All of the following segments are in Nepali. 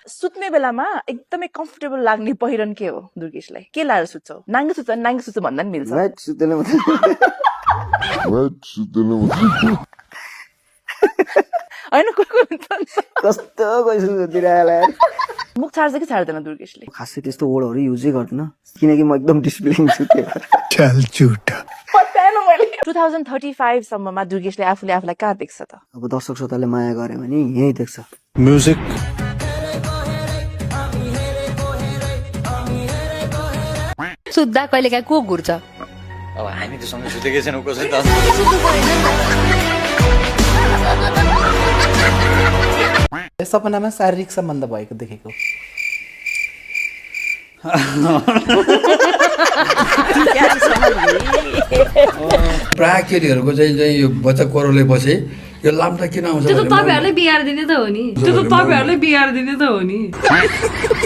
सुत्ने बेलामा एकदमै कम्फर्टेबल लाग्ने पहिरन के हो दुर्गेशलाई? के लाएर सुत्छौ? नाङ्गे सुत्छ भन्दा नि मिल्छ। राइट सुत्दैन होइन कस्तो गइसुतिरहेला मुख छाड्छ कि छाड्दैन दुर्गेशले? खासै त्यस्तो वर्डहरू युजै गर्दिन किनकि म एकदम डिसिप्लिन छु त्यही भएर। चल झुट 2035 सम्ममा दुर्गेशले आफूलाई कहाँ देख्छ त? अब दर्शक श्रोताले माया गरे भने यही देख्छ। म्युजिक सुत्दा कहिलेकाहीँ को घुर्छ? अब हामी त सँगै सुतेकै छैनौँ कसरी त सपनामा शारीरिक सम्बन्ध भएको देखेको। प्राय केटीहरूको चाहिँ यो बच्चा कोरोले पछि यो लाम्टा किन आउँछ त्यो त तपाईहरुले बिगार दिने त हो नि।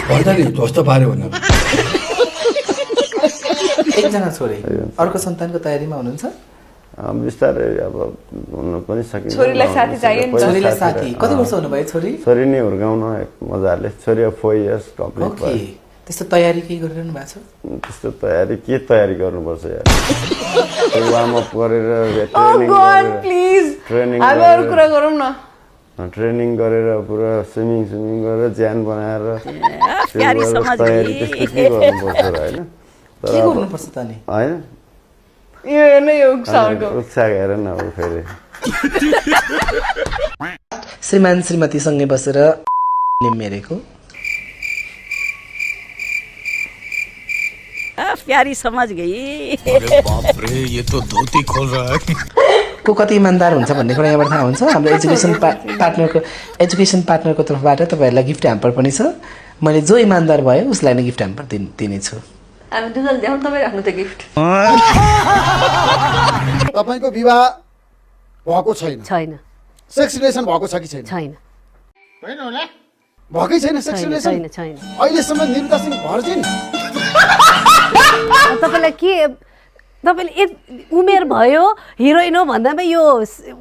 भन्छ नि ध्वस्त पार्यो भनेर। एकजना छोरी अर्को सन्तानको तयारीमा हुनुहुन्छ? बिस्तारै अब हुन पनि सकिन्छ। छोरीलाई साथी चाहियो नि। छोरीलाई साथी कति वर्ष हुनुभयो छोरी? छोरी नै हुर्काउन मजाले। छोरी 4 इयर्स कम्प्लिट भयो। त्यस्तो तयारी के गरिरहनु भएको छ? त्यस्तो तयारी गर्नुपर्छ यार। वार्म अप गरेर ट्रेनिङ गरेर पुरा स्विमिङ गरेर ज्यान बनाएर तयारी त्यस्तो के गर्नुपर्छ र हैन? के गर्नुपर्छ त नि? हैन यो नै हो उत्साह हेर न अब फेरि श्रीमान श्रीमतीसँगै बसेर मेरेको प्यारी समझ गई। बाप रे ये तो धोती खोल रहा है। को कति इमान्दार हुन्छ भन्ने कुरा यहाँबाट थाहा हुन्छ। हाम्रो एजुकेसन पार्टनरको तर्फबाट तपाईँहरूलाई गिफ्ट ह्याम्पर पनि छ। मैले जो इमान्दार भयो उसलाई नै गिफ्ट ह्याम्पर दिनेछु। हामी दुजल ल्याउँ तपाईँ राख्नु त गिफ्ट। तपाईको विवाह भएको छैन? छैन। सेक्स रिलेसन भएको छ कि छैन? छैन। भएकै छैन सेक्स रिलेसन? छैन। अहिलेसम्म निरुता सिंह भर्जिन? तपाईँले उमेर भयो हिरोइन हो भन्दामा यो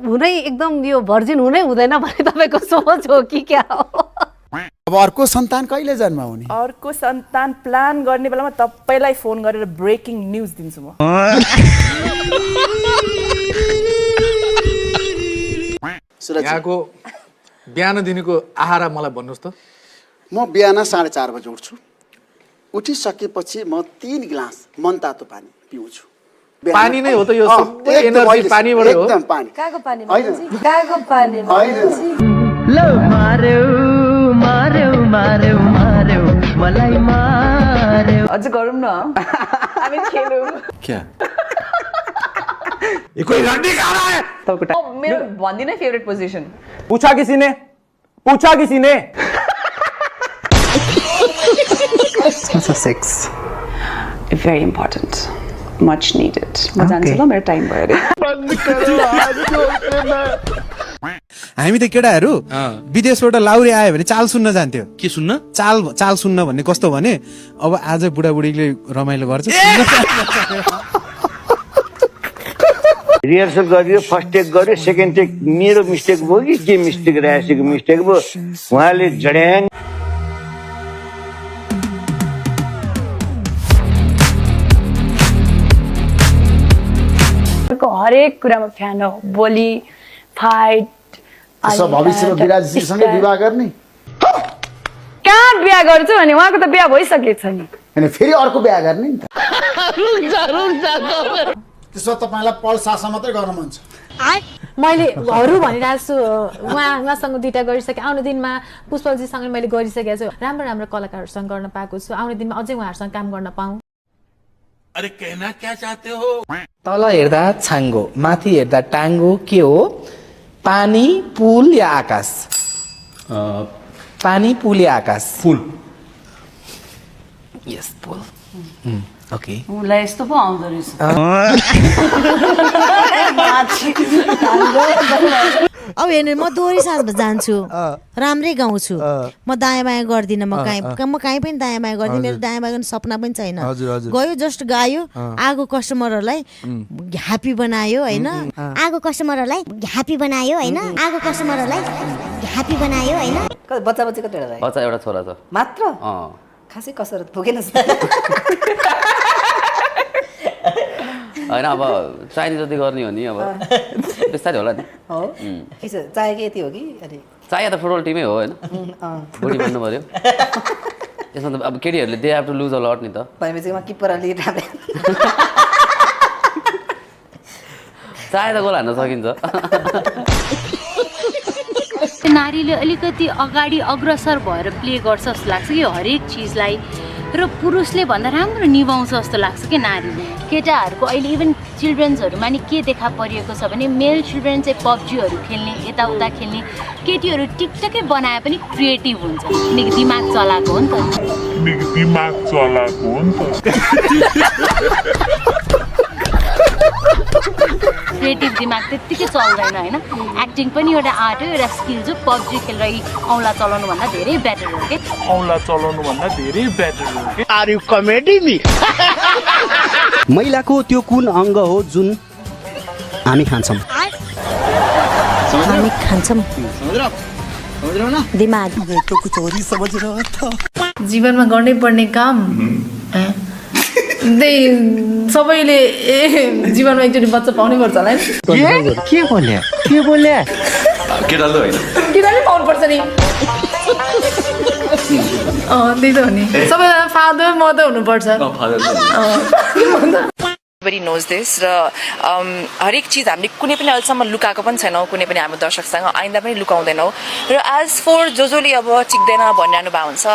हुनै एकदम यो भर्जिन हुनै हुँदैन भन्ने तपाईँको सोच हो कि क्या हो? अब अर्को सन्तान कहिले जन्माउने? अर्को सन्तान प्लान गर्ने बेलामा तपाईलाई फोन गरेर ब्रेकिङ न्युज दिन्छु म। यहाँको बिहान दिनको आहारा मलाई भन्नुहोस् त। म बिहान 4:30 बजे उठ्छु। उठिसकेपछि म 3 गिलास मनतातो पानी पिउँछु। पानी नै हो त यो सबै एनर्जी पानीबाट हो। एकदम पानी। कागो पानी हैन कागो पानी लो मार्यो मलाई मार्यो। अझ गरौँ न हामी खेलौँ। क्या ये कोई रंडी खा रहा है? मेरो भन्दिनँ फेभरेट पोजिसन। पूछा किसी ने? Sex very important much needed. म जान्छु ल मेरो टाइम भयो अरे। हामी त केटाहरू विदेशबाट लाउरी आयो भने चाल सुन्न जान्थ्यो। के सुन्न? चाल सुन्न भन्ने कस्तो भने अब आज बुढाबुढीले रमाइलो गर्छ। रिहर्सल गरियो, फर्स्ट टेक गर्यो, सेकेन्ड टेक मेरो मिस्टेक भयो कि के मिस्टेक रहेको मिस्टेक भयो उहाँले जड्याङ। हरेक कुरामा फ्यान हो। बोली फाइट भविष्यमा विराजीसँगै विवाह गर्ने? कहाँ बिहा गर्छु भने उहाँको त बिहा भइसकेछ नि। हैन फेरि अर्को बिहा गर्ने नि त। त्यसो तपाईलाई पल सासा मात्रै गर्न मन छ? मैले हरू भनिरहेको छु। उहाँसँग 2टा गरिसकेँ। आउने दिनमा पुष्पलजीसँग मैले गरिसकेको छु। राम्रो राम्रो कलाकारहरूसँग गर्न पाएको छु। आउने दिनमा अझै उहाँहरूसँग काम गर्न पाऊँ। अरे कहना क्या चाहते हो? तल हेर्दा छाङ्गो माथि हेर्दा टाङ्गो के हो? पानी पुल या आकाश? पानी पुल या आकाश? फुल। यस पुल। ओके उसलाई यस्तो पो आउँदो रहेछ। अब हेर्नु म दोहोरी साथमा जान्छु, राम्रै गाउँछु, म दायाँ बायाँ गर्दिनँ। म कहीँ पनि दायाँ बायाँ गर्दिनँ। मेरो दायाँ बायाँ गर्ने सपना पनि छैन। गयो जस्ट गायो, आगो कस्टमरहरूलाई ह्याप्पी बनायो होइन। आगो कस्टमरहरूलाई ह्याप्पी बनायो होइन बच्चा बच्ची कतिवटा भयो बच्चा एउटा छोरा छ मात्र अँ खासै कसरत पुगेन होइन अब चाहिने जति गर्ने हो नि अब बिस्तारै होला नि हो चाहिएको यति हो कि अनि चाहिए त फुटबल टिमै हो होइन बुढी बन्नु पर्यो यसमा त अब केटीहरूले they have to lose a lot नि त भनेपछि म किपर अलि चाहे त गोल हान्न सकिन्छ नारीले अलिकति अगाडि अग्रसर भएर प्ले गर्छ जस्तो लाग्छ कि हरेक चिजलाई र पुरुषले भन्दा राम्रो निभाउँछ जस्तो लाग्छ कि नारीले केटाहरूको अहिले इभन चिल्ड्रेन्सहरूमा नि के देखा परिएको छ भने मेल चिल्ड्रेन चाहिँ पब्जीहरू खेल्ने यताउता खेल्ने केटीहरू टिकटकै बनाए पनि क्रिएटिभ हुन्छ किनकि दिमाग चलाएको हो नि त क्रिएटिभ दिमाग त्यत्तिकै चल्दैन होइन एक्टिङ पनि एउटा आर्ट हो एउटा स्किल हो पब्जी खेलेर औँला चलाउनुभन्दा धेरै बेटर हो कि आर यु कमेडी मी महिलाको त्यो कुन अङ्ग हो जुन हामी खान्छौँ दिमाग जीवनमा गर्नै पर्ने काम सबैले जीवनमा एकचोटि बच्चा पाउनै पर्छ होला के बोले केटाले होइन किनभने पाउनुपर्छ नि त्यही त हो नि सबैजना फादर मदर हुनुपर्छ Everybody knows this र हरेक चिज हामीले कुनै पनि अहिलेसम्म लुकाएको पनि छैनौँ कुनै पनि हाम्रो दर्शकसँग आइन्दा पनि लुकाउँदैनौँ र एज फर जसले अब चिक्दैन भनिरहनु भएको हुन्छ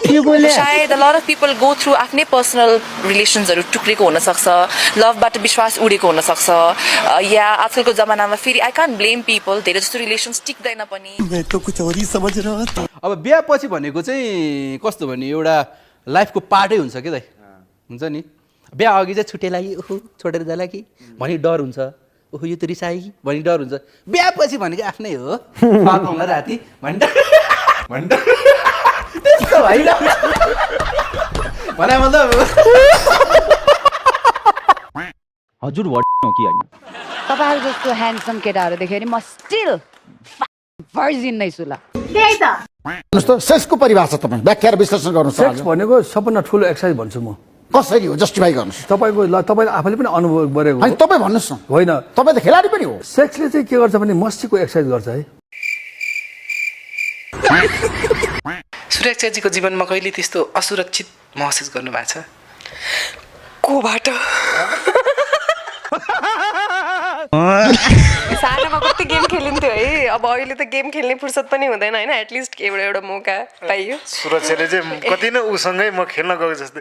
के बोले सायद lot of people go through आफ्नै पर्सनल रिलेसन्सहरू टुक्रेको हुनसक्छ लभबाट विश्वास उडेको हुनसक्छ या आजकलको जमानामा फेरि आई कान्ट ब्लेम पिपल धेरै जस्तो रिलेसन्स टिक्दैन पनि अब बिहा पछि भनेको चाहिँ कस्तो भने एउटा लाइफको पार्टै हुन्छ कि दाइ हुन्छ नि बिहा अघि चाहिँ छुट्टै लागि ओहो छोडेर जाला कि भनी डर हुन्छ ओहो यो त रिसायो कि भनी डर हुन्छ बिहा पछि भनेको आफ्नै हो पाउँला राति भन्छ त्यस्तो होइन भने मतलब हजुर हो कि होइन तपाईँहरू जस्तो ह्यान्डसम केटाहरू देख्यो भने म स्टिल भर्जिन नै छु ल त्यही त सेक्सको परिभाषा तपाईँ व्याख्या र विश्लेषण गर्नु सेक्स भनेको सबभन्दा ठुलो एक्सर्साइज भन्छु म कसरी हो जस्टिफाई गर्नुहोस् तपाईँले आफैले पनि अनुभव गरेको अनि तपाईँ भन्नुहोस् न होइन तपाईँ त खेलाडी पनि हो सेक्सले चाहिँ के गर्छ भने मस्तीको एक्सर्साइज गर्छ है सुरक्षाजीको जीवनमा कहिले त्यस्तो असुरक्षित महसुस गर्नु भएको छ कोबाट सानोमा कति गेम खेलिन्थ्यो है अब अहिले त गेम खेल्ने फुर्सद पनि हुँदैन होइन एटलिस्ट एउटा मौका पाइयो सुरक्षाले चाहिँ कति नै उसँगै म खेल्न गएको जस्तै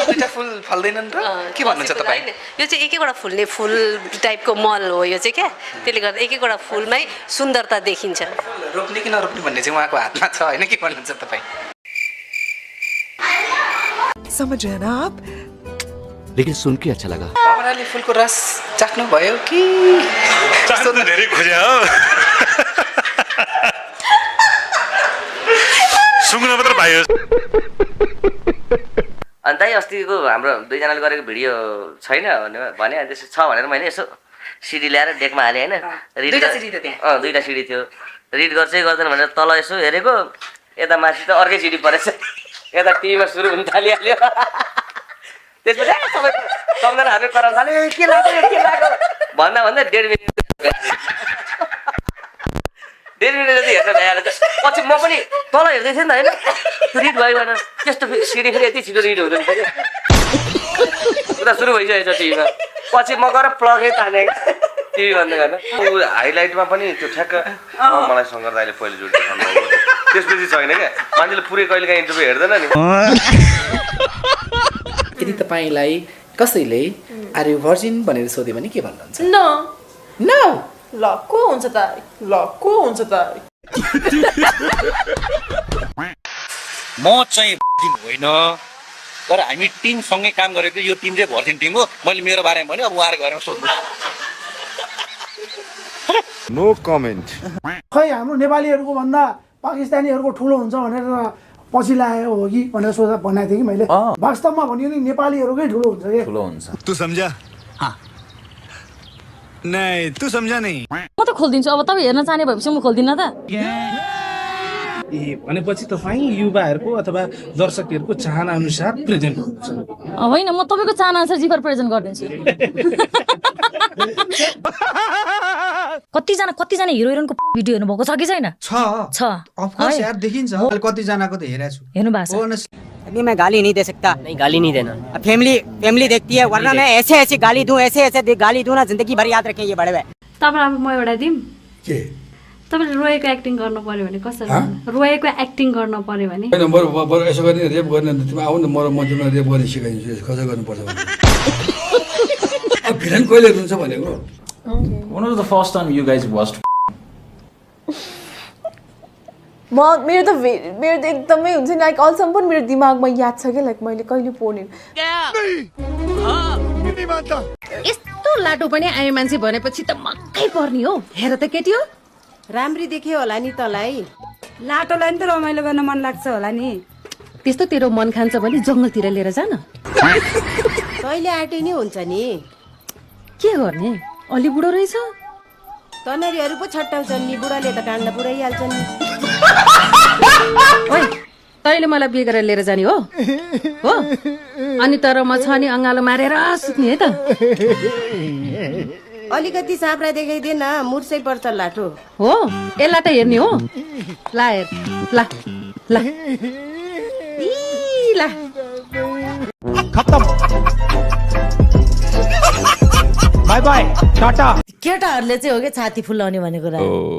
दुईटा फुल फल्दैनन् र के भन्नुहुन्छ तपाईँ यो चाहिँ एक एकवटा फुल्ने फुल टाइपको मल हो यो चाहिँ क्या त्यसले गर्दा एक एकवटा फुलमै सुन्दरता देखिन्छ रोप्ने कि नरोप्ने भन्ने चाहिँ उहाँको हातमा छ होइन के भन्नुहुन्छ तपाईँ समझ रहे ना आप लेकिन सुन के अच्छा लगा कमराले फुलको रस चाख्नु भयो कि चाख्नु त धेरै खोजे हो सुँग्न मात्र पाइयो अनि दाइ अस्तिको हाम्रो दुईजनाले गरेको भिडियो छैन भने त्यसो छ भनेर मैले यसो सिडी ल्याएर डेकमा हालेँ होइन दुईवटा सिडी थियो रिड गर्छै गर्दैन भनेर तल यसो हेरेको यता माथि त अर्कै सिडी परेछ यता टिभीमा सुरु हुन थालिहाल्यो त्यसपछि सबै सम्झनाहरू कराउन थाल्यो के लाग्यो भन्दा 1.5 मिनट जति हेर्न भ्याएर पछि म पनि तल हेर्दै थिएँ नि त होइन रिड भयो भनेर त्यस्तो सिडी फेरि यति छिटो रिड हुँदैन थियो उता सुरु भइसकेको छ टिभीमा पछि म गएर प्लगै ताने टिभी बन्द गर्न हाइलाइटमा पनि त्यो ठ्याक्क मलाई शङ्कर दाइले पहिले जोड देखाउनुभयो त्यसपछि छैन क्या मान्छेले पुरै कहिले काहीँ इन्टरभ्यू हेर्दैन नि यदि तपाईँलाई कसैले आर यु भर्जिन भनेर सोध्यो भने के भन्नुहुन्छ न ल को हुन्छ त म चाहिँ होइन तर हामी टिमसँगै काम गरेको यो टिम चाहिँ भर्जिन टिम हो मैले मेरो बारेमा भने अब उहाँहरू घरमा सोध्नु नो कमेन्ट खै हाम्रो नेपालीहरूको भन्दा पाकिस्तानीहरूको ठुलो हुन्छ भनेर पछि लाग्यो हो कि भनेर सोच्दा भनेको थिएँ कि मैले वास्तवमा भन्यो नि नेपालीहरूकै ठुलो हुन्छ कि ठुलो हुन्छ तँ सम्झा नहीं तू समझा नहीं म त खोलिदिन्छु अब तपाईँ हेर्न चाहने भएपछि म खोलिदिन्न त ए भनेपछि तपाईँ युवाहरूको अथवा दर्शकहरूको चाहना अनुसार प्रेजेन्ट गर्नुहुन्छ होइन म तपाईँको चाहना अनुसार जिफर प्रेजेन्ट गरिदिन्छु कतिजना हिरो हिरोइनको भिडियो हेर्नु भएको छ कि छैन छ अफ कोर्स यार देखिन्छ कति जनाको त हेरेको छु हेर्नु भएको छ अभी मैं गाली नहीं दे सकता नहीं गाली नहीं देना फैमिली देखती है वरना मैं ऐसे ऐसे गाली दूं गाली दूं ना जिंदगी भर याद रखें ये बड़े भाई तपाईलाई अब म एउटा दिम के तपाईले रोएको एक्टिङ गर्नु पर्यो भने कसरी रोएको एक्टिङ गर्नु पर्यो भने हैन बरु यसो गर्ने रेप गर्ने तिमी आउ न म तिमीलाई रेप गर्ने सिकाइदिन्छु कसरी गर्नुपर्छ भने अब भिलन कहिले हुन्छ भनेको When was the first time you guys watched? मेरो त एकदमै हुन्छ नि लाइक अहिलेसम्म पनि मेरो दिमागमा याद छ कि लाइक मैले कहिले पोर्ने यस्तो लाटो पनि आयो मान्छे भनेपछि त मक्कै पर्ने हो हेर त केटी हो राम्री देख्यो होला नि तलाई लाटोलाई नि त रमाइलो गर्न मन लाग्छ होला नि त्यस्तो तेरो मन खान्छ भने जङ्गलतिर लिएर जान तैले आँटे नि हुन्छ नि के गर्ने अलि बुढो रहेछ तनेरीहरू पो छट्टाउँछन् नि बुढाले त काण्ड पुऱ्याइहाल्छन् नि ओइ तैले मलाई बिहे गरेर लिएर जाने हो अनि तर म छ नि अङ्गालो मारेर सुत्ने है त अलिकति साँप्रा देखाइदिएन मुर्सै पर्छ लाठो हो यसलाई त हेर्ने हो ला हेर ला ला ला खत्म बाय बाय टाटा केटाहरूले चाहिँ हो क्या छाती फुल्लाउने भन्ने कुरा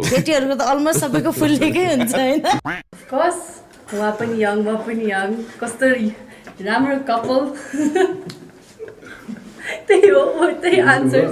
केटीहरूको त अलमोस्ट सबैको फुल्लेकै हुन्छ होइन कस उहाँ पनि यङ म पनि यङ कस्तो राम्रो कपल त्यही हो त्यही आन्सर